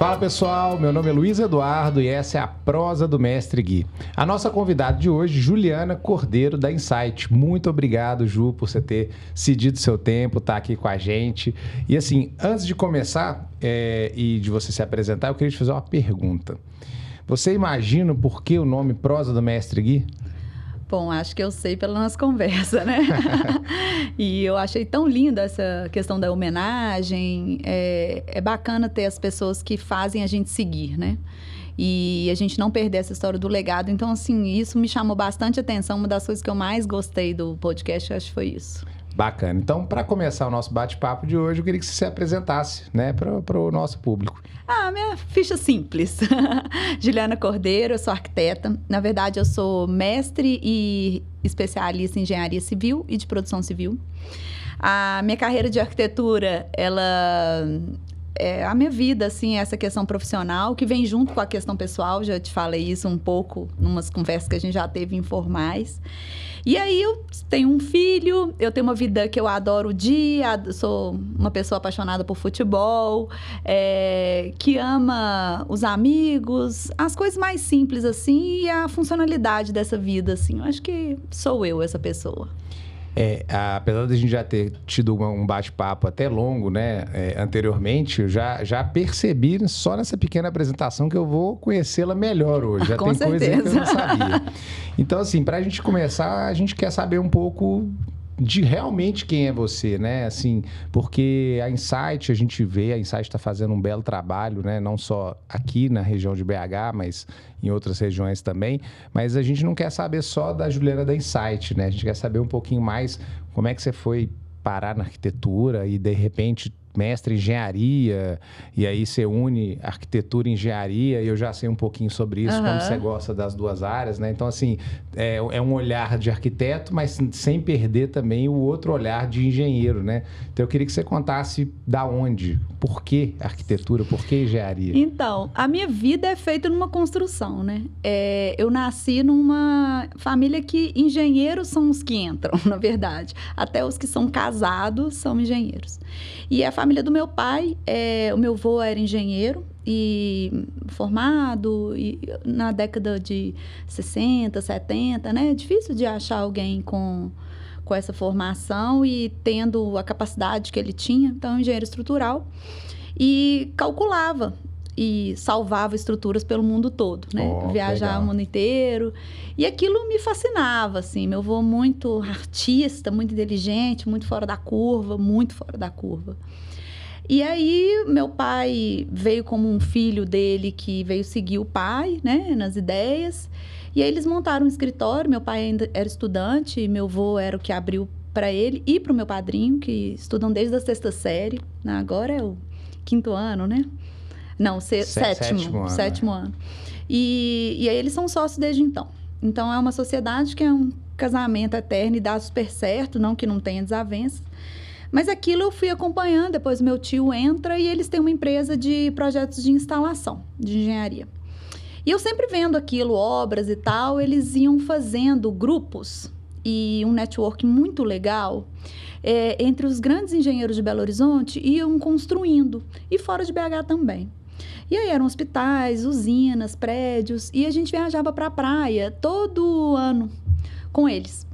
Fala pessoal, meu nome é Luiz Eduardo e essa é a Prosa do Mestre Gui. A nossa convidada de hoje, Juliana Cordeiro, da Insight. Muito obrigado, Ju, por você ter cedido seu tempo, estar aqui com a gente. E assim, antes de começar e de você se apresentar, eu queria te fazer uma pergunta. Você imagina por que o nome Prosa do Mestre Gui? Bom, acho que eu sei pela nossa conversa, né? E eu achei tão linda essa questão da homenagem. É bacana ter as pessoas que fazem a gente seguir, né? E a gente não perder essa história do legado. Então, assim, isso me chamou bastante atenção. Uma das coisas que eu mais gostei do podcast, eu acho que foi isso. Bacana. Então, para começar o nosso bate-papo de hoje, eu queria que você se apresentasse, né, para o nosso público. Minha ficha simples. Juliana Cordeiro, eu sou arquiteta. Na verdade, eu sou mestre e especialista em engenharia civil e de produção civil. A minha carreira de arquitetura, a minha vida, assim, essa questão profissional que vem junto com a questão pessoal. Já te falei isso um pouco em umas conversas que a gente já teve informais. E aí eu tenho um filho, eu tenho uma vida que eu adoro o dia, sou uma pessoa apaixonada por futebol, que ama os amigos, as coisas mais simples, assim, e a funcionalidade dessa vida, assim. Eu acho que sou eu essa pessoa. Apesar de a gente já ter tido um bate-papo até longo, né, anteriormente, eu já percebi só nessa pequena apresentação que eu vou conhecê-la melhor hoje. Já Com tem coisa certeza. que eu não sabia. Então, assim, para a gente começar, a gente quer saber um pouco de realmente quem é você, né? Assim, porque a Insight, a gente vê, a Insight está fazendo um belo trabalho, né? Não só aqui na região de BH, mas em outras regiões também. Mas a gente não quer saber só da Juliana da Insight, né? A gente quer saber um pouquinho mais como é que você foi parar na arquitetura e, de repente, mestre em engenharia, e aí você une arquitetura e engenharia, e eu já sei um pouquinho sobre isso, como você gosta das duas áreas, né? Então, assim, é um olhar de arquiteto, mas sem perder também o outro olhar de engenheiro, né? Então, eu queria que você contasse da onde, por que arquitetura, por que engenharia? Então, a minha vida é feita numa construção, né? Eu nasci numa família que engenheiros são os que entram, na verdade. Até os que são casados são engenheiros. E a família do meu pai, o meu avô era engenheiro e formado na década de 60, 70, né? É difícil de achar alguém com essa formação e tendo a capacidade que ele tinha. Então, engenheiro estrutural. E calculava e salvava estruturas pelo mundo todo, né? Viajar o mundo inteiro. E aquilo me fascinava, assim. Meu avô muito artista, muito inteligente, muito fora da curva, muito fora da curva. E aí, meu pai veio como um filho dele que veio seguir o pai, né? Nas ideias. E aí, eles montaram um escritório. Meu pai ainda era estudante e meu avô era o que abriu para ele e para o meu padrinho, que estudam desde a 6ª série. Agora é o 5º ano, né? Não, sétimo ano. E aí eles são sócios desde então. Então, é uma sociedade que é um casamento eterno e dá super certo, não que não tenha desavenças. Mas aquilo eu fui acompanhando, depois meu tio entra e eles têm uma empresa de projetos de instalação, de engenharia. E eu sempre vendo aquilo, obras e tal, eles iam fazendo grupos e um network muito legal. Entre os grandes engenheiros de Belo Horizonte, iam construindo, e fora de BH também. E aí eram hospitais, usinas, prédios, e a gente viajava para a praia todo ano com eles.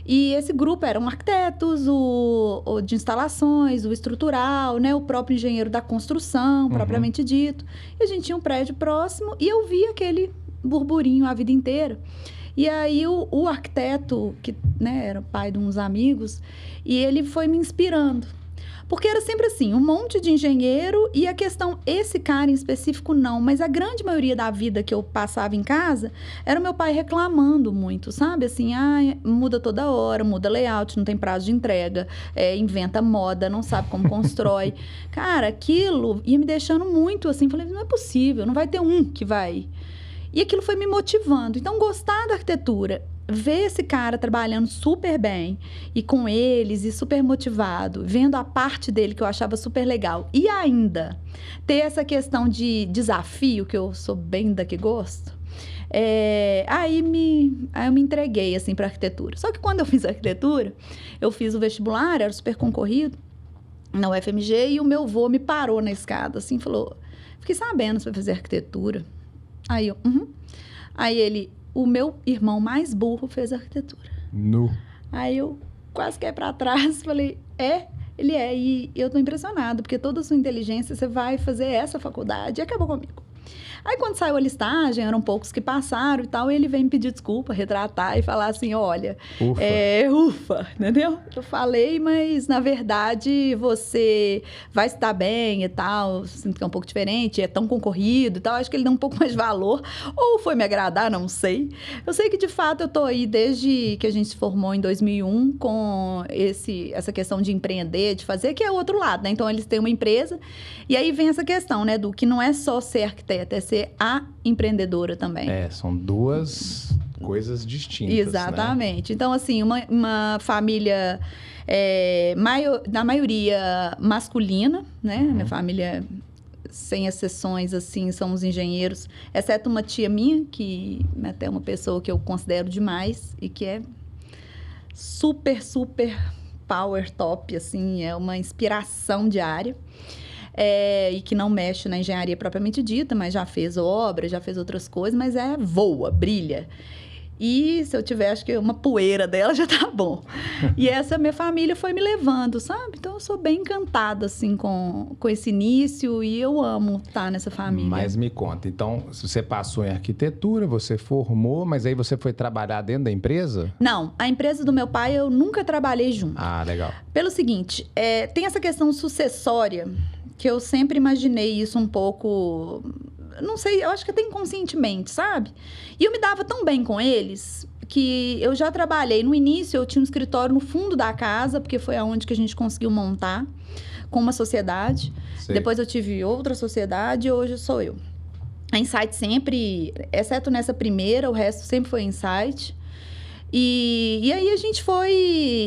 E esse grupo eram arquitetos, o de instalações, o estrutural, né, o próprio engenheiro da construção, propriamente dito. E a gente tinha um prédio próximo e eu via aquele burburinho a vida inteira. E aí o arquiteto, que, né, era pai de uns amigos, e ele foi me inspirando. Porque era sempre assim, um monte de engenheiro e a questão, esse cara em específico não, mas a grande maioria da vida que eu passava em casa, era o meu pai reclamando muito, sabe? Assim, muda toda hora, muda layout, não tem prazo de entrega, inventa moda, não sabe como constrói. Cara, aquilo ia me deixando muito assim, falei, não é possível, não vai ter um que vai... E aquilo foi me motivando. Então, gostar da arquitetura, ver esse cara trabalhando super bem e com eles e super motivado, vendo a parte dele que eu achava super legal e ainda ter essa questão de desafio, que eu sou bem da que gosto, aí eu me entreguei assim para arquitetura. Só que quando eu fiz arquitetura, eu fiz o vestibular, era super concorrido na UFMG, e o meu avô me parou na escada assim, falou: Fiquei sabendo, você vai fazer arquitetura. Aí eu, Aí ele, o meu irmão mais burro fez arquitetura. Aí eu quase caí pra trás, falei, ele é. E eu tô impressionada, porque toda a sua inteligência, você vai fazer essa faculdade e acabou comigo. Aí, quando saiu a listagem, eram poucos que passaram e tal, e ele veio me pedir desculpa, retratar e falar assim, olha, ufa, entendeu? Eu falei, mas, na verdade, você vai estar bem e tal, sinto que é um pouco diferente, é tão concorrido e tal, acho que ele dá um pouco mais de valor, ou foi me agradar, não sei. Eu sei que, de fato, eu tô aí desde que a gente se formou em 2001 com essa questão de empreender, de fazer, que é o outro lado, né? Então, eles têm uma empresa, e aí vem essa questão, né, do que não é só ser arquiteta, é ser a empreendedora também. São duas coisas distintas. Exatamente. Né? Então, assim, uma família, na maioria masculina, né? Minha família, sem exceções, assim, somos engenheiros, exceto uma tia minha, que até é uma pessoa que eu considero demais e que é super, super power top, assim, é uma inspiração diária. E que não mexe na engenharia propriamente dita, mas já fez obra, já fez outras coisas, mas voa, brilha. E se eu tiver, acho que uma poeira dela já tá bom. E essa minha família foi me levando, sabe? Então, eu sou bem encantada, assim, com esse início e eu amo estar nessa família. Mas me conta, então, você passou em arquitetura, você formou, mas aí você foi trabalhar dentro da empresa? Não, a empresa do meu pai eu nunca trabalhei junto. Ah, legal. Pelo seguinte, tem essa questão sucessória, que eu sempre imaginei isso um pouco, não sei, eu acho que até inconscientemente, sabe? E eu me dava tão bem com eles que eu já trabalhei. No início, eu tinha um escritório no fundo da casa, porque foi aonde que a gente conseguiu montar com uma sociedade. Sei. Depois eu tive outra sociedade e hoje sou eu. A Insight sempre, exceto nessa primeira, o resto sempre foi Insight. E aí a gente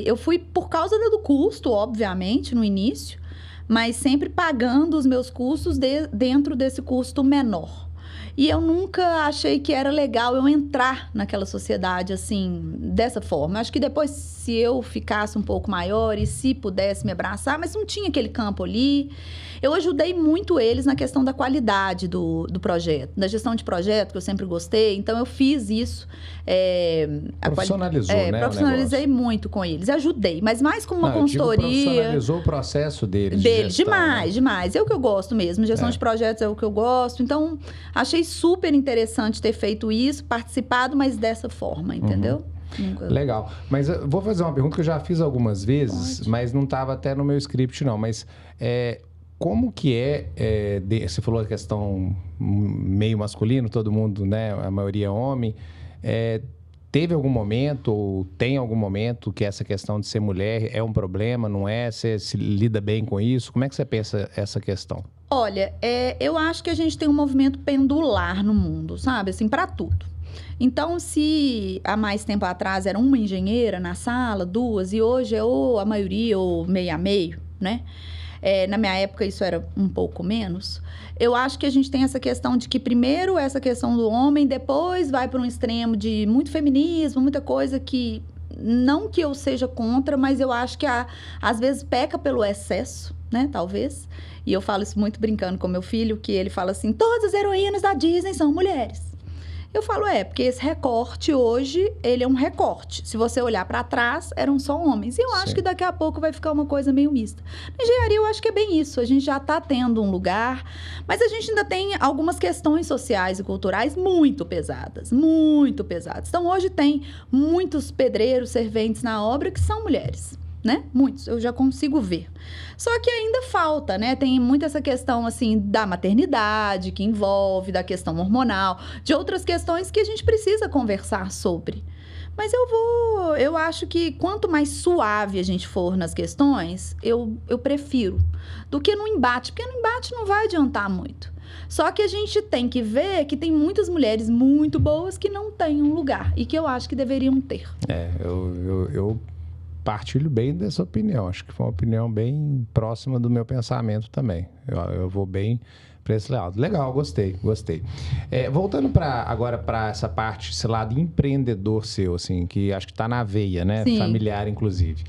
eu fui por causa do custo, obviamente, no início, mas sempre pagando os meus custos dentro desse custo menor. E eu nunca achei que era legal eu entrar naquela sociedade, assim, dessa forma. Acho que depois, se eu ficasse um pouco maior e se pudesse me abraçar, mas não tinha aquele campo ali. Eu ajudei muito eles na questão da qualidade do projeto, da gestão de projeto, que eu sempre gostei. Então, eu fiz isso. Profissionalizou, né? Profissionalizei muito com eles. Ajudei, mas mais como uma consultoria. Profissionalizou o processo deles. Demais, demais. É o que eu gosto mesmo. Gestão de projetos é o que eu gosto. Então, achei super interessante ter feito isso, participado, mas dessa forma, entendeu? Legal. Mas eu vou fazer uma pergunta que eu já fiz algumas vezes, mas não estava até no meu script, não. Mas como que você falou a questão meio masculino, todo mundo, né? A maioria é homem. Teve algum momento, ou tem algum momento, que essa questão de ser mulher é um problema, não é? Você se lida bem com isso? Como é que você pensa essa questão? Olha, eu acho que a gente tem um movimento pendular no mundo, sabe? Assim, para tudo. Então, se há mais tempo atrás era uma engenheira na sala, duas, e hoje é ou a maioria ou meio a meio, né? Na minha época isso era um pouco menos. Eu acho que a gente tem essa questão de que primeiro essa questão do homem, depois vai para um extremo de muito feminismo, muita coisa que... Não que eu seja contra, mas eu acho que às vezes peca pelo excesso, né? Talvez. E eu falo isso muito brincando com meu filho, que ele fala assim, todas as heroínas da Disney são mulheres. Eu falo, porque esse recorte hoje, ele é um recorte. Se você olhar para trás, eram só homens. E eu acho que daqui a pouco vai ficar uma coisa meio mista. Na engenharia, eu acho que é bem isso. A gente já está tendo um lugar, mas a gente ainda tem algumas questões sociais e culturais muito pesadas. Muito pesadas. Então, hoje tem muitos pedreiros, serventes na obra que são mulheres. Né? Muitos, eu já consigo ver. Só que ainda falta, né? Tem muito essa questão, assim, da maternidade, que envolve, da questão hormonal, de outras questões que a gente precisa conversar sobre. Mas eu acho que quanto mais suave a gente for nas questões, eu prefiro, do que no embate, porque no embate não vai adiantar muito. Só que a gente tem que ver que tem muitas mulheres muito boas que não têm um lugar, e que eu acho que deveriam ter. Eu partilho bem dessa opinião. Acho que foi uma opinião bem próxima do meu pensamento também. Eu vou bem para esse lado. Legal, gostei. Voltando agora para essa parte, esse lado empreendedor seu, assim, que acho que está na veia, né? Sim. Familiar, inclusive.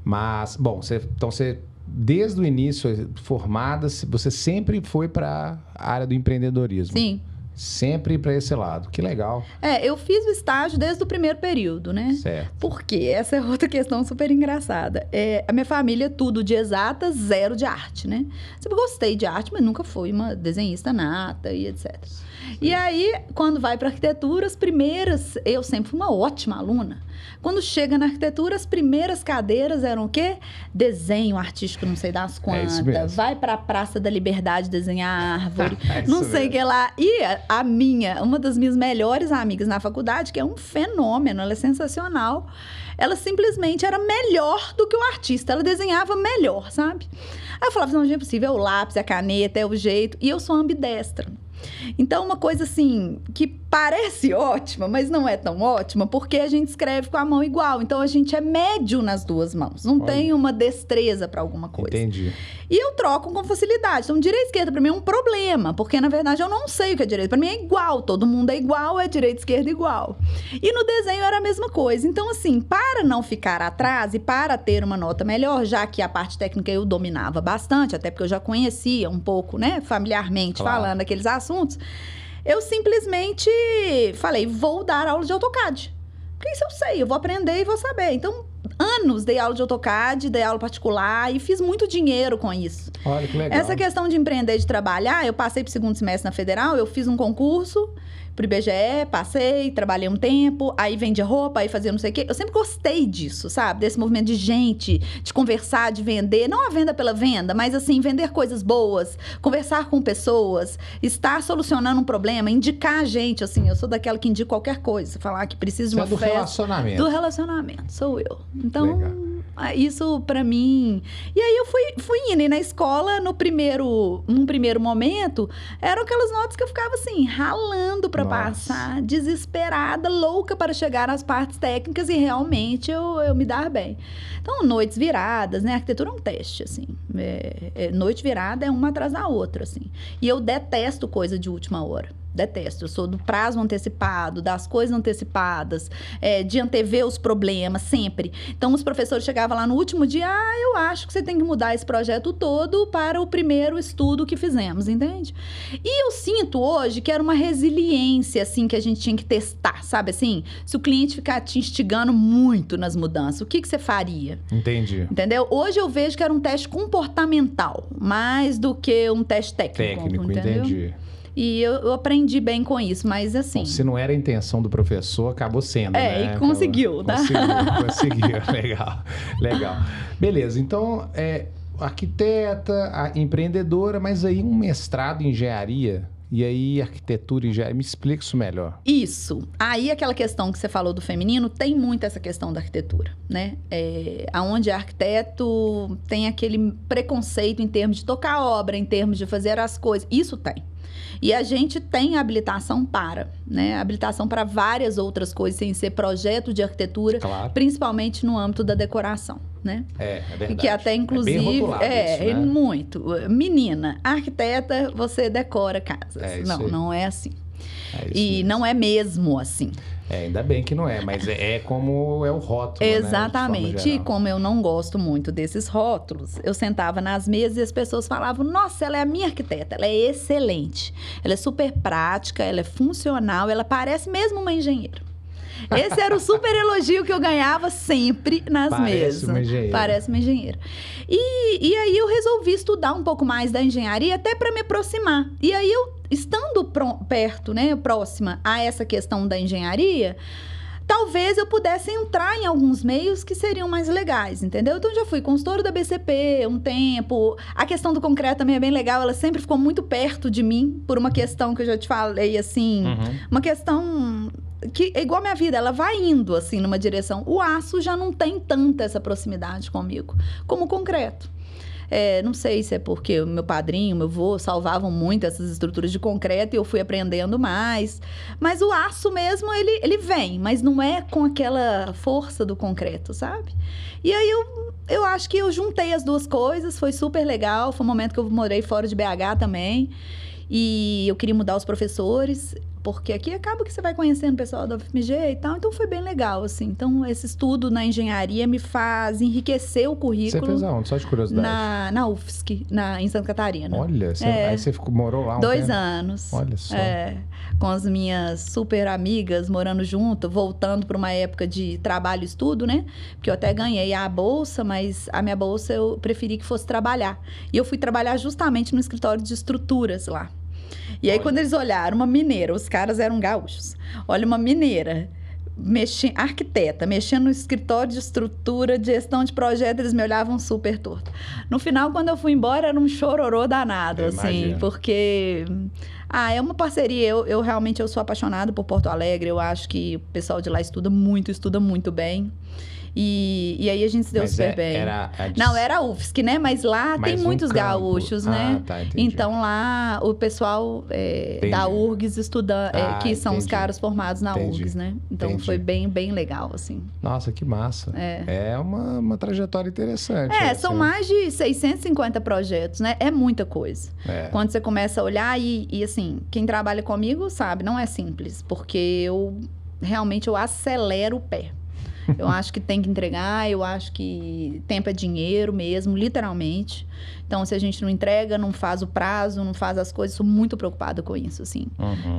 Mas, bom, você desde o início, formada, você sempre foi para a área do empreendedorismo? Sim. Sempre para esse lado. Que legal. Eu fiz o estágio desde o primeiro período, né? Certo. Porque essa é outra questão super engraçada. A minha família é tudo de exatas, zero de arte, né? Sempre gostei de arte, mas nunca fui uma desenhista nata e etc. E aí, quando vai para arquitetura, eu sempre fui uma ótima aluna. Quando chega na arquitetura, as primeiras cadeiras eram o quê? Desenho artístico, não sei das quantas. Vai para a Praça da Liberdade desenhar árvore, não sei o que lá. E uma das minhas melhores amigas na faculdade, que é um fenômeno, ela é sensacional, ela simplesmente era melhor do que o artista, ela desenhava melhor, sabe? Aí eu falava, não, não é possível, é o lápis, é a caneta, é o jeito, e eu sou ambidestra. Então, uma coisa assim, que parece ótima, mas não é tão ótima, porque a gente escreve com a mão igual. Então, a gente é médio nas duas mãos. Não tem uma destreza para alguma coisa. Entendi. E eu troco com facilidade. Então, direita e esquerda, para mim, é um problema. Porque, na verdade, eu não sei o que é direito. Para mim, é igual. Todo mundo é igual, é direita e esquerda igual. E no desenho era a mesma coisa. Então, assim, para não ficar atrás e para ter uma nota melhor, já que a parte técnica eu dominava bastante, até porque eu já conhecia um pouco, né, familiarmente, falando aqueles assuntos, eu simplesmente falei, vou dar aula de AutoCAD. Porque isso eu sei, eu vou aprender e vou saber. Então, anos dei aula de AutoCAD, dei aula particular e fiz muito dinheiro com isso. Olha, que legal. Essa questão de empreender, de trabalhar, eu passei pro segundo semestre na Federal, eu fiz um concurso pro IBGE, passei, trabalhei um tempo, aí vendia roupa, aí fazia não sei o quê. Eu sempre gostei disso, sabe? Desse movimento de gente, de conversar, de vender. Não a venda pela venda, mas assim, vender coisas boas, conversar com pessoas, estar solucionando um problema, indicar a gente, assim. Eu sou daquela que indica qualquer coisa, falar que precisa de uma festa. Relacionamento. Do relacionamento, sou eu. Então, isso pra mim... E aí eu fui indo, e na escola, num primeiro momento, eram aquelas notas que eu ficava assim, ralando pra passar, desesperada, louca para chegar às partes técnicas e realmente eu me dar bem. Então, noites viradas, né? A arquitetura é um teste, assim. Noite virada é uma atrás da outra, assim. E eu detesto coisa de última hora. Detesto. Eu sou do prazo antecipado, das coisas antecipadas, de antever os problemas, sempre. Então, os professores chegavam lá no último dia, eu acho que você tem que mudar esse projeto todo para o primeiro estudo que fizemos, entende? E eu sinto hoje que era uma resiliência, assim, que a gente tinha que testar, sabe assim? Se o cliente ficar te instigando muito nas mudanças, o que você faria? Entendi. Entendeu? Hoje eu vejo que era um teste comportamental, mais do que um teste técnico, entendeu? Entendi. E eu aprendi bem com isso, mas assim... Bom, se não era a intenção do professor, acabou sendo, né? E conseguiu, tá? Conseguiu. Legal. Beleza, então, arquiteta, empreendedora, mas aí um mestrado em engenharia... E aí, arquitetura e engenharia, me explica isso melhor. Isso. Aí, aquela questão que você falou do feminino, tem muito essa questão da arquitetura, né? Onde arquiteto tem aquele preconceito em termos de tocar obra, em termos de fazer as coisas. Isso tem. E a gente tem habilitação né? Habilitação para várias outras coisas, sem ser projeto de arquitetura, principalmente no âmbito da decoração, né? É verdade. E que até, inclusive... bem rotulado isso, né? Muito. Menina, arquiteta, você decora casas. Não é assim. E mesmo. Não é mesmo assim. Ainda bem que não é, mas é como é o rótulo, exatamente. Né? E como eu não gosto muito desses rótulos, eu sentava nas mesas e as pessoas falavam, nossa, ela é a minha arquiteta, ela é excelente, ela é super prática, ela é funcional, ela parece mesmo uma engenheira. Esse era o super elogio que eu ganhava sempre nas mesas. Parece uma engenheira. E aí eu resolvi estudar um pouco mais da engenharia, até para me aproximar. E aí eu, estando perto, né, próxima a essa questão da engenharia, talvez eu pudesse entrar em alguns meios que seriam mais legais, entendeu? Então, já fui consultora da BCP um tempo. A questão do concreto também é bem legal. Ela sempre ficou muito perto de mim, por uma questão que eu já te falei, assim. Uma questão que é igual a minha vida, ela vai indo, assim, numa direção. O aço já não tem tanta essa proximidade comigo, como o concreto. Não sei se é porque o meu padrinho, meu avô salvavam muito essas estruturas de concreto e eu fui aprendendo mais. Mas o aço mesmo, ele vem, mas não é com aquela força do concreto, sabe? E aí eu acho que eu juntei as duas coisas, foi super legal. Foi um momento que eu morei fora de BH também. E eu queria mudar os professores. porque aqui acaba que você vai conhecendo o pessoal da UFMG e tal, então foi bem legal, assim. Então, esse estudo na engenharia me faz enriquecer o currículo. Você fez aonde? Só de curiosidade. Na UFSC, em Santa Catarina. Olha, aí você morou lá 2 anos. Olha só. Com as minhas super amigas morando junto, voltando para uma época de trabalho e estudo, né? Porque eu até ganhei a bolsa, mas a minha bolsa eu preferi que fosse trabalhar. E eu fui trabalhar justamente no escritório de estruturas lá. E aí, quando eles olharam, uma mineira, os caras eram gaúchos. Olha, uma mineira, arquiteta, mexendo no escritório de estrutura, de gestão de projeto, eles me olhavam super torto. No final, quando eu fui embora, era um chororô danado, assim, porque... é uma parceria. Eu realmente sou apaixonada por Porto Alegre. Eu acho que o pessoal de lá estuda muito bem. E aí a gente se deu super bem. Não, era a UFSC, né? Mas lá tem muitos gaúchos, né? Tá, então lá o pessoal da URGS estuda, que são os caras formados na URGS, né? Então foi bem legal, assim. Nossa, que massa. É uma trajetória interessante. São mais de 650 projetos, né? É muita coisa. Quando você começa a olhar e assim, quem trabalha comigo sabe, não é simples, porque eu realmente acelero o pé. Eu acho que tem que entregar, eu acho que tempo é dinheiro mesmo, literalmente. Então, se a gente não entrega, não faz o prazo, não faz as coisas, sou muito preocupada com isso, assim.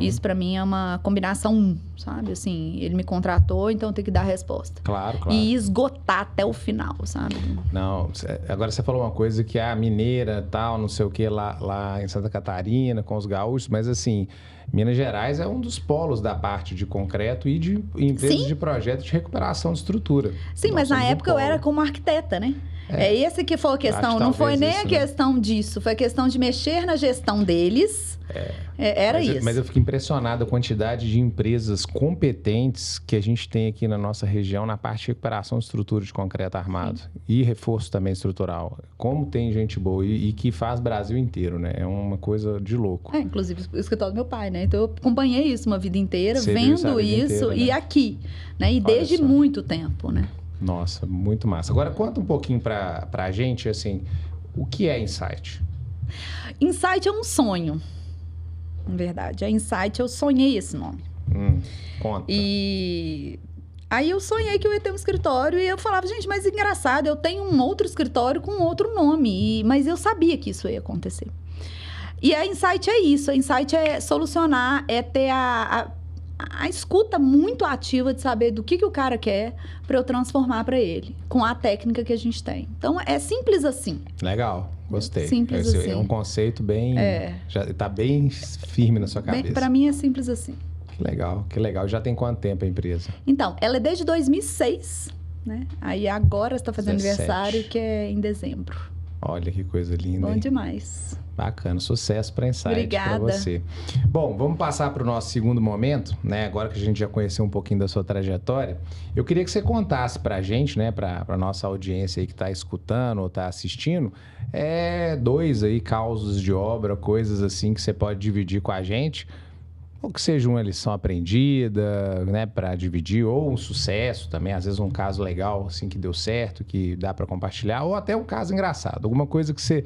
Isso, pra mim, é uma combinação, sabe? Assim, ele me contratou, então eu tenho que dar a resposta. Claro. E esgotar até o final, sabe? Não, agora você falou uma coisa que a mineira, tal, não sei o que, lá em Santa Catarina, com os gaúchos, mas assim... Minas Gerais é um dos polos da parte de concreto e de empresas de projeto de recuperação de estrutura. Sim, mas na época eu era como arquiteta, né? Esse que foi a questão. Não foi nem a questão disso, foi a questão de mexer na gestão deles. Era isso. Mas eu fico impressionado a quantidade de empresas competentes que a gente tem aqui na nossa região na parte de recuperação de estrutura de concreto armado. Sim. E reforço também estrutural. Como tem gente boa e que faz Brasil inteiro, né? É uma coisa de louco. Inclusive o escritório do meu pai, né? Então eu acompanhei isso uma vida inteira, vendo isso inteira, e aqui, né? E desde muito tempo, né? Nossa, muito massa. Agora conta um pouquinho pra gente, assim, o que é Insight? Insight é um sonho. Na verdade, a Insight, eu sonhei esse nome. Conta. E aí eu sonhei que eu ia ter um escritório e eu falava, gente, mas engraçado, eu tenho um outro escritório com outro nome. Mas eu sabia que isso ia acontecer. E a Insight é isso. A Insight é solucionar, é ter a escuta muito ativa de saber do que o cara quer para eu transformar para ele, com a técnica que a gente tem. Então, é simples assim. Legal, gostei. Simples assim. É um conceito bem... Já está bem firme na sua cabeça. Para mim, é simples assim. Que legal. Já tem quanto tempo a empresa? Então, ela é desde 2006, né? Aí agora está fazendo 17. aniversário, que é em dezembro. Olha que coisa linda. Bom demais. Bacana, sucesso para Insight, para você. Bom, vamos passar para o nosso segundo momento, né? Agora que a gente já conheceu um pouquinho da sua trajetória, eu queria que você contasse para a gente, né? Para a nossa audiência aí que está escutando ou está assistindo, 2 aí causos de obra, coisas assim que você pode dividir com a gente, ou que seja uma lição aprendida, né? Para dividir, ou um sucesso também, às vezes um caso legal assim que deu certo, que dá para compartilhar, ou até um caso engraçado, alguma coisa que você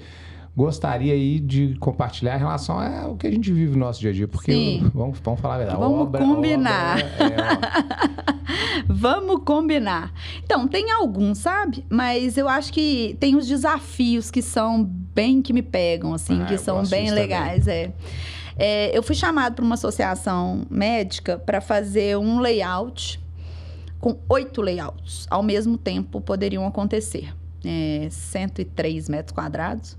gostaria aí de compartilhar em relação ao que a gente vive no nosso dia a dia, porque vamos falar a verdade. Vamos combinar. Vamos combinar. Então, tem alguns, sabe? Mas eu acho que tem os desafios que são bem, que me pegam, assim, que são bem legais. Eu fui chamada para uma associação médica para fazer um layout com 8 layouts. Ao mesmo tempo, poderiam acontecer. 103 metros quadrados.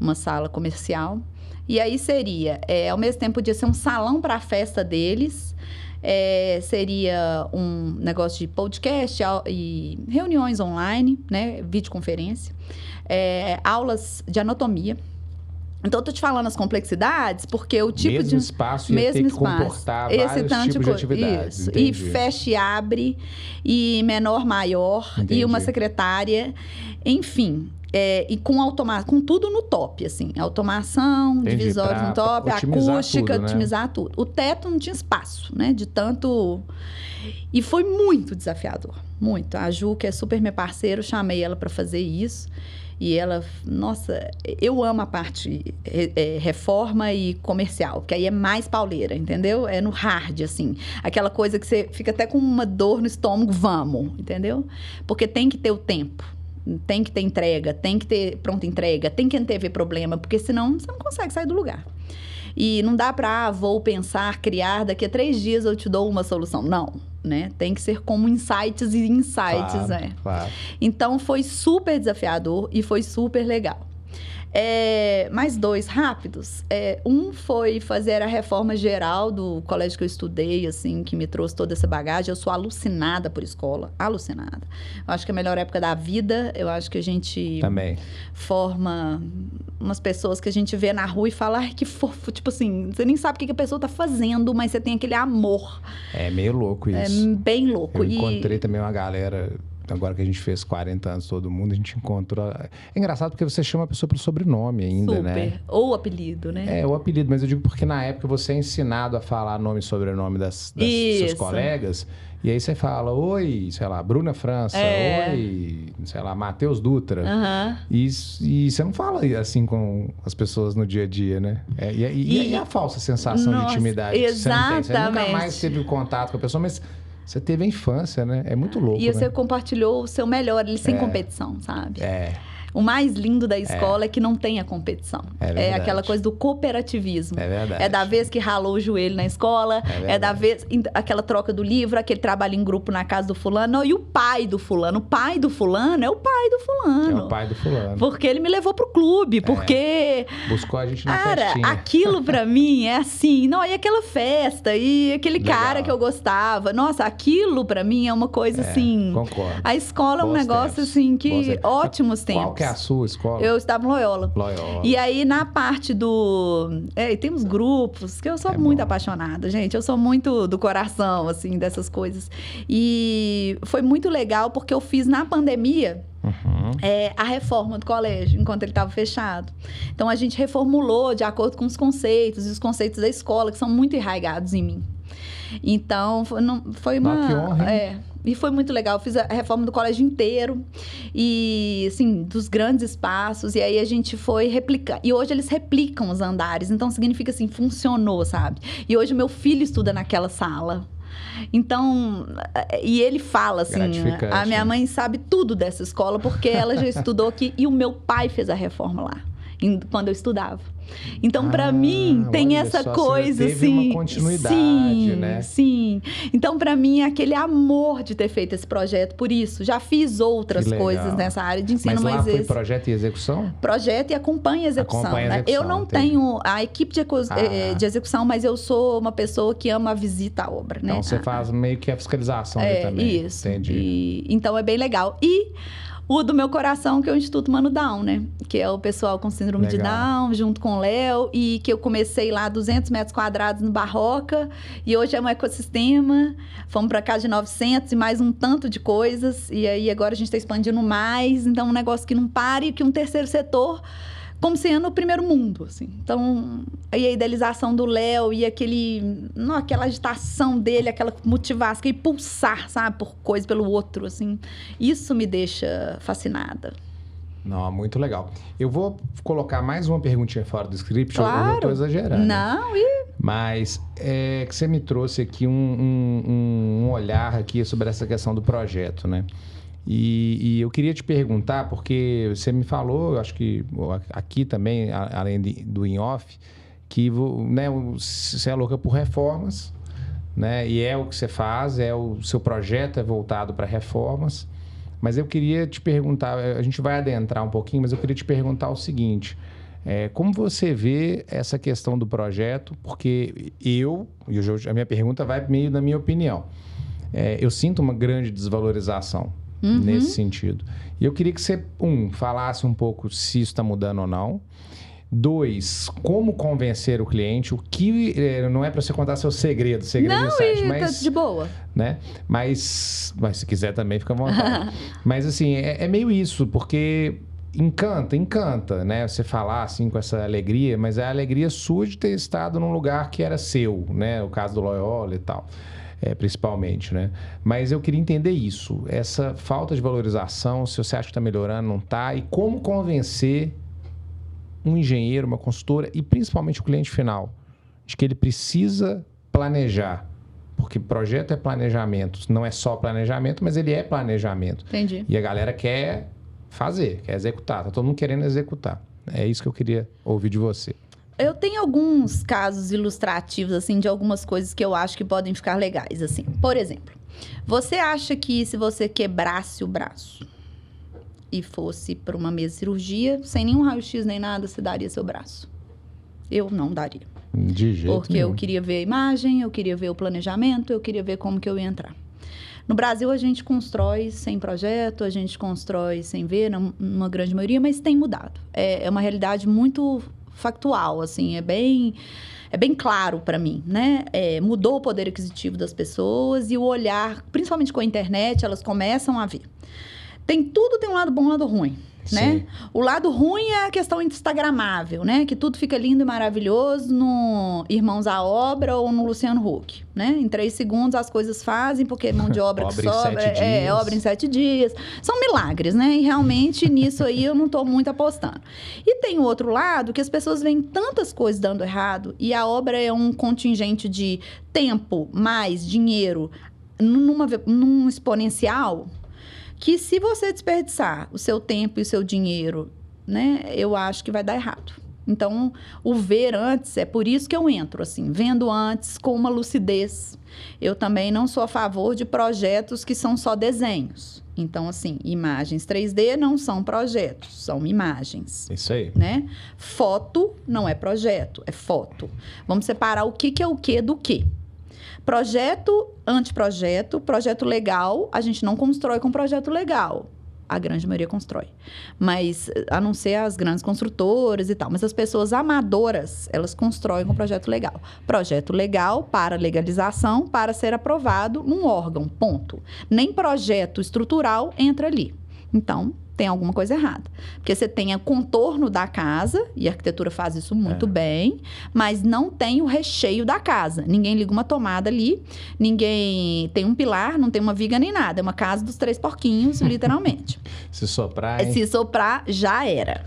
Uma sala comercial. E aí seria, ao mesmo tempo, podia ser um salão para a festa deles, seria um negócio de podcast e reuniões online, né, videoconferência, aulas de anatomia. Então, eu tô te falando as complexidades, porque o tipo mesmo espaço ia ter que comportar vários tipos de atividades. Isso. E fecha e abre, e menor, maior, e uma secretária, enfim... e com tudo no top, assim. Automação, divisórios no top, acústica, tudo, né? Otimizar tudo. O teto não tinha espaço, né? De tanto... E foi muito desafiador, muito. A Ju, que é super minha parceira, eu chamei ela para fazer isso. E ela, nossa, eu amo a parte reforma e comercial, porque aí é mais pauleira, entendeu? É no hard, assim. Aquela coisa que você fica até com uma dor no estômago, vamos, entendeu? Porque tem que ter o tempo. Tem que ter entrega, tem que ter pronta entrega, tem que antever problema, porque senão você não consegue sair do lugar. E não dá para, vou pensar, criar, daqui a 3 dias eu te dou uma solução. Não, né? Tem que ser como insights e insights, Claro, né? claro. Então, foi super desafiador e foi super legal. Mais 2 rápidos. Um foi fazer a reforma geral do colégio que eu estudei, assim, que me trouxe toda essa bagagem. Eu sou alucinada por escola, alucinada. Eu acho que é a melhor época da vida. Eu acho que a gente Também. forma umas pessoas que a gente vê na rua e fala, ai, que fofo. Tipo assim, você nem sabe o que a pessoa tá fazendo, mas você tem aquele amor. É meio louco isso. É bem louco. Eu encontrei também uma galera, agora que a gente fez 40 anos todo mundo, a gente encontrou... É engraçado porque você chama a pessoa pelo sobrenome ainda, super. né? Ou apelido, né? É, o apelido, mas eu digo porque na época você é ensinado a falar nome e sobrenome das seus colegas, e aí você fala, oi, sei lá, Bruna França, oi, sei lá, Matheus Dutra. E você não fala assim com as pessoas no dia a dia, né? E a falsa sensação de intimidade que você não tem. Você nunca mais teve contato com a pessoa, mas você teve a infância, né? É muito louco, E você compartilhou o seu melhor, ele sem competição, sabe? O mais lindo da escola é que não tem a competição. É aquela coisa do cooperativismo. É verdade. É da vez que ralou o joelho na escola, é da vez... Aquela troca do livro, aquele trabalho em grupo na casa do fulano. Não, e o pai do fulano? O pai do fulano é o pai do fulano. É o pai do fulano. Porque ele me levou pro clube, porque... Buscou a gente na cara, festinha. aquilo pra mim é assim... Não, e aquela festa, e aquele cara que eu gostava. Nossa, aquilo pra mim é uma coisa assim... Concordo. A escola é um negócio assim que... Ótimos tempos. Qual que é a sua escola? Eu estava no Loyola. Loyola. E aí, na parte do... e tem uns grupos que eu sou muito apaixonada, gente. Eu sou muito do coração, assim, dessas coisas. E foi muito legal porque eu fiz na pandemia... a reforma do colégio, enquanto ele estava fechado. Então, a gente reformulou de acordo com os conceitos, e os conceitos da escola, que são muito enraigados em mim. Então, foi uma... Que honra, e foi muito legal. Eu fiz a reforma do colégio inteiro. E, assim, dos grandes espaços. E aí, a gente foi replicar. E hoje, eles replicam os andares. Então, significa assim, funcionou, sabe? E hoje, o meu filho estuda naquela sala. Então, e ele fala assim, a minha mãe sabe tudo dessa escola, porque ela já estudou aqui. E o meu pai fez a reforma lá, quando eu estudava. Então, para mim, tem essa coisa, teve assim... uma continuidade, né? Sim. Então, para mim, é aquele amor de ter feito esse projeto. Por isso, já fiz outras coisas nessa área de ensino, mas lá foi projeto e execução? Projeto e acompanha a execução, né? Eu não tenho a equipe de execução, mas eu sou uma pessoa que ama a visita à obra, né? Então, você faz meio que a fiscalização ali também. Isso. Entendi. Então, é bem legal. E... o do meu coração, que é o Instituto Mano Down, né? Que é o pessoal com síndrome de Down, junto com o Léo. E que eu comecei lá 200 metros quadrados no Barroca. E hoje é um ecossistema. Fomos para cá de 900 e mais um tanto de coisas. E aí agora a gente está expandindo mais. Então, um negócio que não pare. E que um terceiro setor... como sendo o primeiro mundo, assim. Então, aí a idealização do Léo e aquela agitação dele, aquela motivação, aquele pulsar, sabe? Por coisa, pelo outro, assim. Isso me deixa fascinada. Não, muito legal. Eu vou colocar mais uma perguntinha fora do script. Claro. Eu estou exagerando. Não, Mas que você me trouxe aqui um olhar aqui sobre essa questão do projeto, né? E eu queria te perguntar, porque você me falou, eu acho que aqui também, além do in-off, que né, você é louca por reformas, né? E é o que você faz, o seu projeto é voltado para reformas. Mas eu queria te perguntar, a gente vai adentrar um pouquinho, mas eu queria te perguntar o seguinte: como você vê essa questão do projeto? Porque a minha pergunta vai meio na minha opinião. Eu sinto uma grande desvalorização nesse sentido. E eu queria que você, falasse um pouco se isso está mudando ou não. 2, como convencer o cliente, o que não é para você contar seu segredo do site, mas tá de boa, né? Mas se quiser também fica à vontade. Mas assim, é meio isso, porque encanta, né? Você falar assim com essa alegria, mas é a alegria sua de ter estado num lugar que era seu, né? O caso do Loyola e tal. principalmente, né? Mas eu queria entender isso, essa falta de valorização, se você acha que está melhorando, não está, e como convencer um engenheiro, uma consultora e principalmente o cliente final de que ele precisa planejar. Porque projeto é planejamento, não é só planejamento, mas ele é planejamento. Entendi. E a galera quer fazer, quer executar, tá todo mundo querendo executar. É isso que eu queria ouvir de você. Eu tenho alguns casos ilustrativos, assim, de algumas coisas que eu acho que podem ficar legais, assim. Por exemplo, você acha que se você quebrasse o braço e fosse para uma mesa de cirurgia, sem nenhum raio-x nem nada, você daria seu braço? Eu não daria. De jeito Porque nenhum. eu queria ver a imagem, eu queria ver o planejamento, eu queria ver como que eu ia entrar. No Brasil, a gente constrói sem projeto, a gente constrói sem ver, numa grande maioria, mas tem mudado. É uma realidade muito factual, assim, é bem claro para mim, né? Mudou o poder aquisitivo das pessoas e o olhar, principalmente com a internet, elas começam a ver. Tudo tem um lado bom e um lado ruim, né? Sim. O lado ruim é a questão instagramável, né? Que tudo fica lindo e maravilhoso no Irmãos à Obra ou no Luciano Huck, né? Em 3 segundos as coisas fazem, porque mão de obra que sobra é obra em 7 dias. São milagres, né? E realmente nisso aí eu não tô muito apostando. E tem o outro lado que as pessoas veem tantas coisas dando errado e a obra é um contingente de tempo mais dinheiro num exponencial, que se você desperdiçar o seu tempo e o seu dinheiro, né, eu acho que vai dar errado. Então, o ver antes, é por isso que eu entro, assim, vendo antes com uma lucidez. Eu também não sou a favor de projetos que são só desenhos. Então, assim, imagens 3D não são projetos, são imagens. Isso aí. Né? Foto não é projeto, é foto. Vamos separar o que é o que do que. Projeto, anteprojeto, projeto legal, a gente não constrói com projeto legal. A grande maioria constrói. Mas, a não ser as grandes construtoras e tal. Mas as pessoas amadoras, elas constroem com projeto legal. Projeto legal para legalização, para ser aprovado num órgão, ponto. Nem projeto estrutural entra ali. Então, tem alguma coisa errada. Porque você tem o contorno da casa, e a arquitetura faz isso muito bem, mas não tem o recheio da casa. Ninguém liga uma tomada ali, ninguém tem um pilar, não tem uma viga nem nada. É uma casa dos 3 porquinhos, literalmente. Se soprar, hein? Se soprar, já era.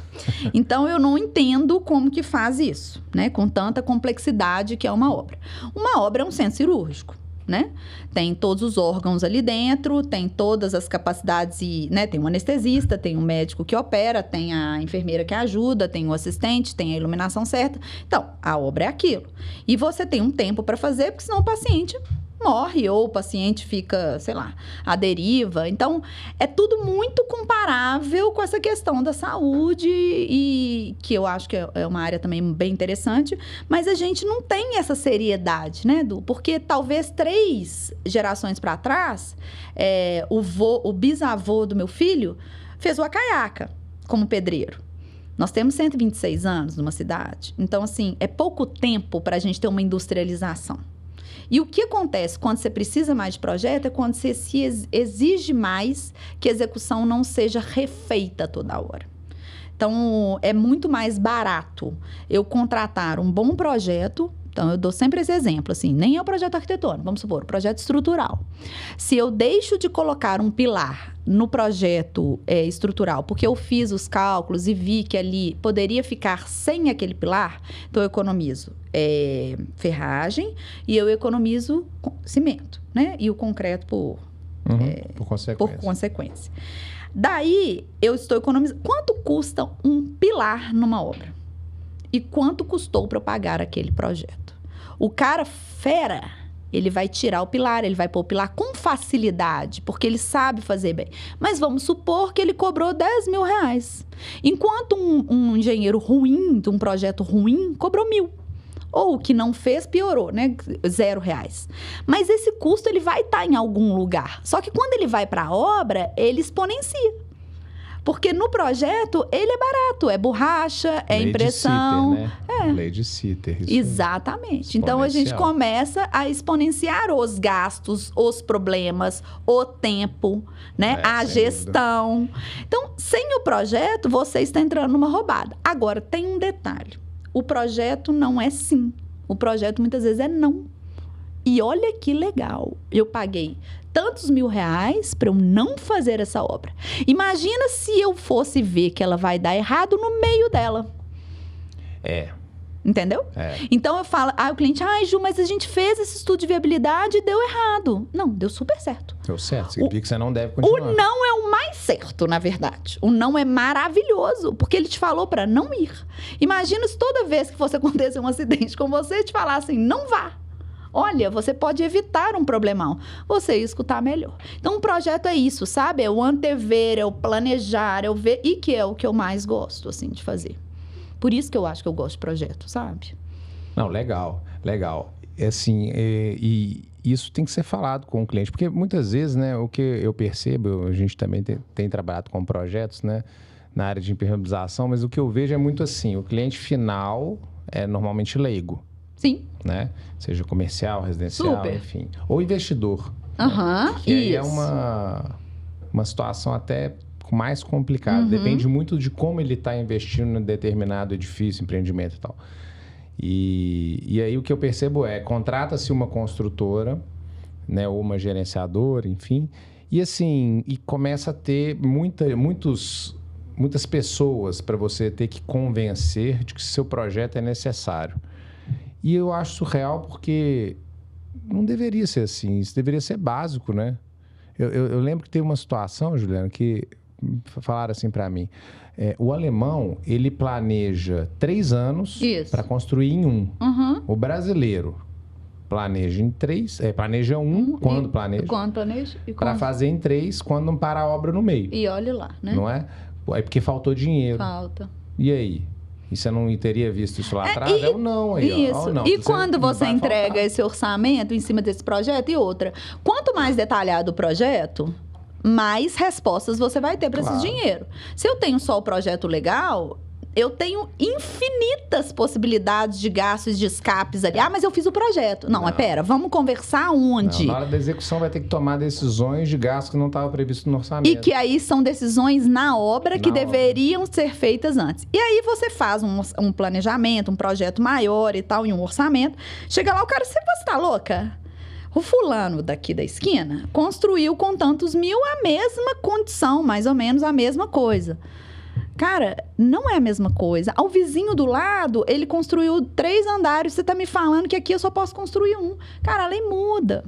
Então, eu não entendo como que faz isso, né? Com tanta complexidade que é uma obra. Uma obra é um centro cirúrgico, né? Tem todos os órgãos ali dentro, tem todas as capacidades e, né, tem um anestesista, tem um médico que opera, tem a enfermeira que ajuda, tem o assistente, tem a iluminação certa. Então, a obra é aquilo. E você tem um tempo para fazer, porque senão o paciente morre ou o paciente fica, sei lá, à deriva. Então, é tudo muito comparável com essa questão da saúde e que eu acho que é uma área também bem interessante, mas a gente não tem essa seriedade, né, Du? Porque talvez 3 gerações para trás, o bisavô do meu filho fez o Acaiaca como pedreiro. Nós temos 126 anos numa cidade. Então, assim, é pouco tempo para a gente ter uma industrialização. E o que acontece quando você precisa mais de projeto é quando você se exige mais que a execução não seja refeita toda hora. Então, é muito mais barato eu contratar um bom projeto. Então, eu dou sempre esse exemplo, assim, nem é o projeto arquitetônico, vamos supor, o projeto estrutural. Se eu deixo de colocar um pilar no projeto estrutural, porque eu fiz os cálculos e vi que ali poderia ficar sem aquele pilar, então eu economizo ferragem e eu economizo cimento, né? E o concreto por consequência. Daí, eu estou economizando. Quanto custa um pilar numa obra? E quanto custou para eu pagar aquele projeto? O cara fera, ele vai tirar o pilar, ele vai pôr o pilar com facilidade, porque ele sabe fazer bem. Mas vamos supor que ele cobrou R$10.000. Enquanto um engenheiro ruim, de um projeto ruim, cobrou 1.000. Ou o que não fez, piorou, né? R$0. Mas esse custo, ele vai estar em algum lugar. Só que quando ele vai para a obra, ele exponencia. Porque no projeto, ele é barato. É borracha, é impressão. Lei de Sitter, né? Lei de Sitter. Exatamente. Então, a gente começa a exponenciar os gastos, os problemas, o tempo, né? A gestão. Então, sem o projeto, você está entrando numa roubada. Agora, tem um detalhe. O projeto não é sim. O projeto, muitas vezes, é não. E olha que legal, eu paguei tantos R$1.000 para eu não fazer essa obra. Imagina se eu fosse ver que ela vai dar errado no meio dela. Entendeu? Então eu falo, o cliente, Ju, mas a gente fez esse estudo de viabilidade e deu errado. Não, deu super certo. Deu certo, significa que você não deve continuar. O não é o mais certo, na verdade. O não é maravilhoso, porque ele te falou para não ir. Imagina se toda vez que fosse acontecer um acidente com você, te falassem, não vá. Olha, você pode evitar um problemão. Você ia escutar melhor. Então, um projeto é isso, sabe? É o antever, é o planejar, é o ver, e que é o que eu mais gosto, assim, de fazer. Por isso que eu acho que eu gosto de projeto, sabe? Não, legal. Assim, e isso tem que ser falado com o cliente, porque muitas vezes, né, o que eu percebo, a gente também tem trabalhado com projetos, né, na área de impermeabilização, mas o que eu vejo é muito assim, o cliente final é normalmente leigo. Sim. Né? Seja comercial, residencial, Super. Enfim. Ou investidor. Isso. E aí é uma situação até mais complicada. Depende muito de como ele está investindo em determinado edifício, empreendimento e tal. E aí o que eu percebo contrata-se uma construtora, né, ou uma gerenciadora, enfim, e assim, começa a ter muitas pessoas para você ter que convencer de que seu projeto é necessário. E eu acho surreal porque não deveria ser assim, isso deveria ser básico, né? Eu lembro que teve uma situação, Juliana, que falaram assim para mim, o alemão, ele planeja 3 anos para construir em 1. O brasileiro planeja em 3, planeja 1 quando planeja. Quando planeja. Para fazer em 3 quando não para a obra no meio. E olha lá, né? Não é? É porque faltou dinheiro. Falta. E aí? E você não teria visto isso lá atrás? É o não aí, isso. ó. Não. E quando você entrega esse orçamento em cima desse projeto? E outra, quanto mais detalhado o projeto, mais respostas você vai ter para esse dinheiro. Se eu tenho só o projeto legal, eu tenho infinitas possibilidades de gastos, de escapes ali. Mas eu fiz o projeto. Não, mas pera, vamos conversar onde? Não, na hora da execução vai ter que tomar decisões de gastos que não estavam previstos no orçamento. E que aí são decisões na obra que deveriam ser feitas antes. E aí você faz um planejamento, um projeto maior e tal, em um orçamento. Chega lá, o cara, você tá louca? O fulano daqui da esquina construiu com tantos mil a mesma condição, mais ou menos a mesma coisa. Cara, não é a mesma coisa. Ao vizinho do lado, ele construiu 3 andares. Você tá me falando que aqui eu só posso construir 1. Cara, a lei muda.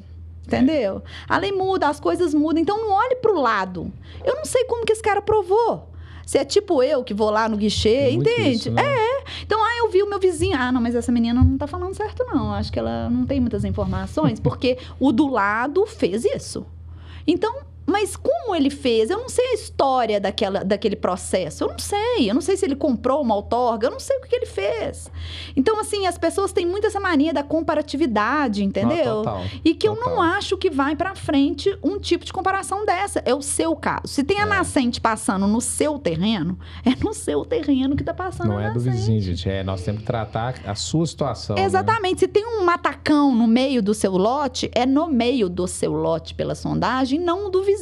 Entendeu? A lei muda, as coisas mudam. Então, não olhe pro lado. Eu não sei como que esse cara provou. Se é tipo eu, que vou lá no guichê, entende? Isso, né? Então, eu vi o meu vizinho. Não, mas essa menina não tá falando certo, não. Acho que ela não tem muitas informações, porque o do lado fez isso. Então, mas como ele fez? Eu não sei a história daquele processo. Eu não sei se ele comprou uma outorga. Eu não sei o que ele fez. Então, assim, as pessoas têm muito essa mania da comparatividade, entendeu? Total, e que eu não acho que vai pra frente um tipo de comparação dessa. É o seu caso. Se tem a nascente passando no seu terreno, é no seu terreno que tá passando a nascente. Não é do vizinho, gente. Nós temos que tratar a sua situação. Exatamente. Né? Se tem um matacão no meio do seu lote, é no meio do seu lote pela sondagem, não do vizinho.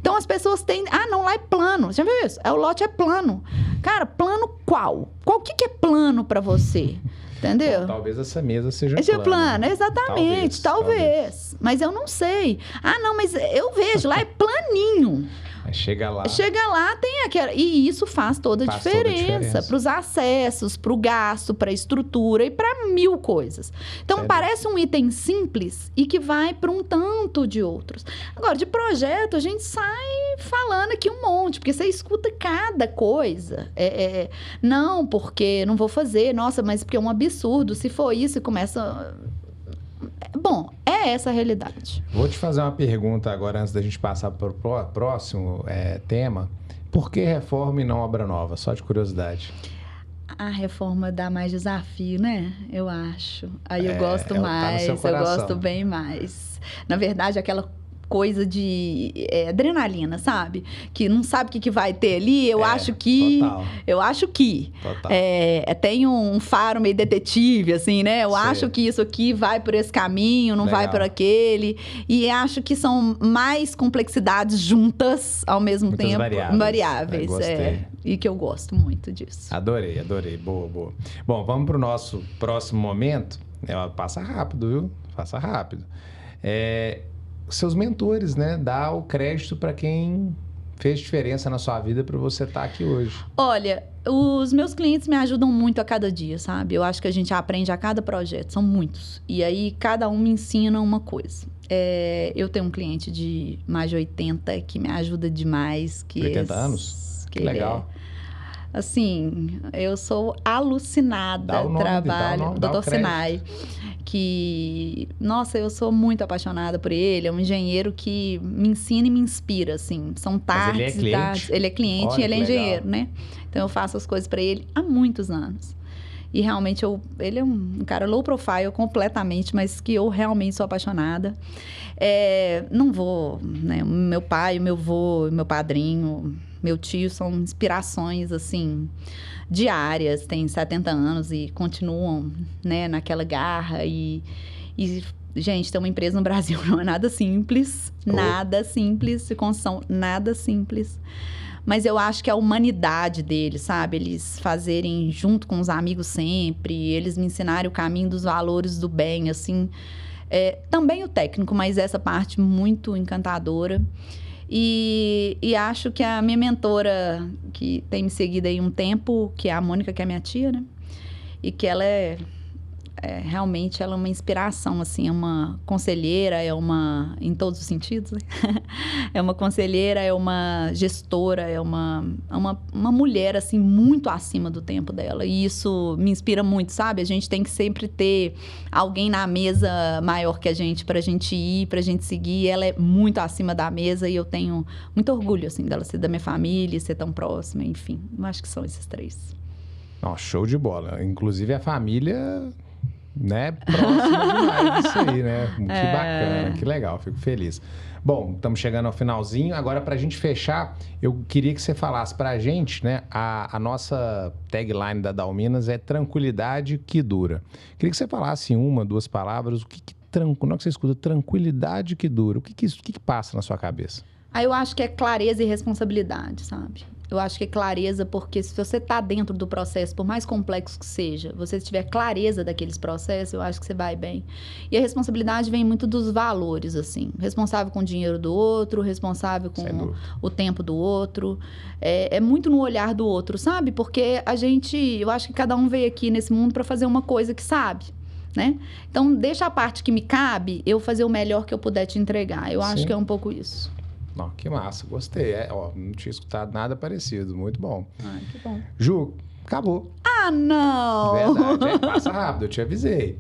Então as pessoas têm... não, lá é plano. Você já viu isso? O lote é plano. Cara, plano qual? Qual que é plano pra você? Entendeu? Bom, talvez essa mesa seja plana. Exatamente, talvez. Mas eu não sei. Não, mas eu vejo, lá é planinho. Chega lá, tem aquela... E isso faz toda a diferença para os acessos, para o gasto, para a estrutura e para 1000 coisas. Então, parece um item simples e que vai para um tanto de outros. Agora, de projeto, a gente sai falando aqui um monte, porque você escuta cada coisa. Não, porque não vou fazer. Nossa, mas porque é um absurdo. Se for isso, e começa... Bom, é essa a realidade. Vou te fazer uma pergunta agora, antes da gente passar para o próximo tema. Por que reforma e não obra nova? Só de curiosidade. A reforma dá mais desafio, né? Eu acho. Aí eu gosto mais, tá no seu eu gosto bem mais. Na verdade, aquela coisa de adrenalina, sabe? Que não sabe o que vai ter ali. Eu acho que... Total. Eu acho que... Total. Tem um faro meio detetive, assim, né? Eu acho que isso aqui vai por esse caminho, não vai por aquele. E acho que são mais complexidades juntas ao mesmo tempo. Variáveis. Gostei. E que eu gosto muito disso. Adorei. Boa. Bom, vamos para o nosso próximo momento. Passa rápido, viu? Faça rápido. Seus mentores, né? Dá o crédito para quem fez diferença na sua vida para você estar aqui hoje. Olha, os meus clientes me ajudam muito a cada dia, sabe? Eu acho que a gente aprende a cada projeto, são muitos. E aí, cada um me ensina uma coisa. Eu tenho um cliente de mais de 80 que me ajuda demais. 80 anos? Que legal. Assim, eu sou alucinada do trabalho. Dr. Sinai. Que, nossa, eu sou muito apaixonada por ele. É um engenheiro que me ensina e me inspira, assim. São tardes e tardes. Ele é cliente e ele é engenheiro, né? Então, eu faço as coisas para ele há muitos anos. E realmente, ele é um cara low profile completamente, mas que eu realmente sou apaixonada. Não vou, né? Meu pai, meu avô, meu padrinho, meu tio são inspirações, assim, diárias. Têm 70 anos e continuam, né, naquela garra. E, gente, ter uma empresa no Brasil não é nada simples. Nada simples. De construção, nada simples. Mas eu acho que a humanidade deles, sabe? Eles fazerem junto com os amigos sempre, eles me ensinarem o caminho dos valores do bem, assim. Também o técnico, mas essa parte muito encantadora. E acho que a minha mentora, que tem me seguido aí um tempo, que é a Mônica, que é minha tia, né? E que ela realmente ela é uma inspiração, assim, é uma conselheira, em todos os sentidos, né? É uma conselheira, é uma gestora, é uma mulher, assim, muito acima do tempo dela. E isso me inspira muito, sabe? A gente tem que sempre ter alguém na mesa maior que a gente, pra gente ir, pra gente seguir. Ela é muito acima da mesa e eu tenho muito orgulho, assim, dela ser da minha família, ser tão próxima, enfim. Eu acho que são esses três. Show de bola. Inclusive, a família... né? Próximo demais disso aí, né? Que bacana, que legal, fico feliz. Bom, estamos chegando ao finalzinho. Agora, para a gente fechar, eu queria que você falasse para a gente, né? A nossa tagline da Dalminas é tranquilidade que dura. Queria que você falasse em uma, duas palavras, na hora que você escuta tranquilidade que dura, o que passa na sua cabeça? Eu acho que é clareza e responsabilidade, sabe? Eu acho que é clareza porque se você está dentro do processo, por mais complexo que seja, você tiver clareza daqueles processos, eu acho que você vai bem. E a responsabilidade vem muito dos valores, assim. Responsável com o dinheiro do outro, responsável com o tempo do outro. É muito no olhar do outro, sabe? Porque eu acho que cada um veio aqui nesse mundo para fazer uma coisa que sabe. Né? Então, deixa a parte que me cabe, eu fazer o melhor que eu puder te entregar. Eu acho que é um pouco isso. Que massa, gostei. Não tinha escutado nada parecido, muito bom. Que bom. Ju, acabou. Não! Verdade, passa rápido, eu te avisei.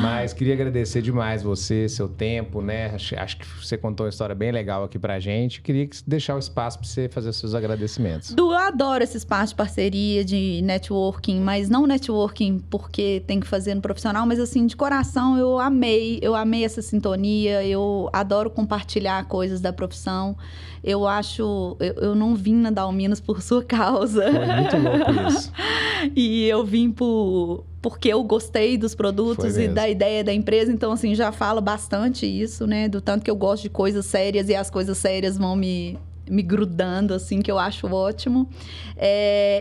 Mas queria agradecer demais você, seu tempo, né? Acho que você contou uma história bem legal aqui pra gente. Queria deixar o espaço pra você fazer os seus agradecimentos. Eu adoro esse espaço de parceria, de networking, mas não networking porque tem que fazer no profissional, mas assim, de coração, eu amei essa sintonia, eu adoro compartilhar coisas da profissão. Eu não vim na Dalminas por sua causa. Foi muito louco isso. E eu vim porque eu gostei dos produtos e da ideia da empresa. Então, assim, já fala bastante isso, né? Do tanto que eu gosto de coisas sérias e as coisas sérias vão me grudando, assim, que eu acho ótimo.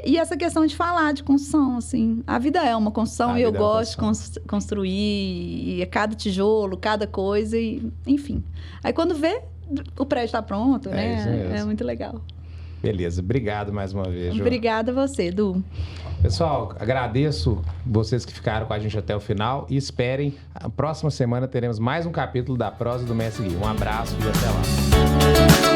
E essa questão de falar de construção, assim. A vida é uma construção e eu gosto de construir. E cada tijolo, cada coisa, e, enfim. Aí, quando vê, o prédio está pronto, né? Isso mesmo. É muito legal. Beleza, obrigado mais uma vez, Ju. Obrigada a você, Du. Pessoal, agradeço vocês que ficaram com a gente até o final e esperem, a próxima semana teremos mais um capítulo da Prosa do Mestre Gui. Um abraço e até lá.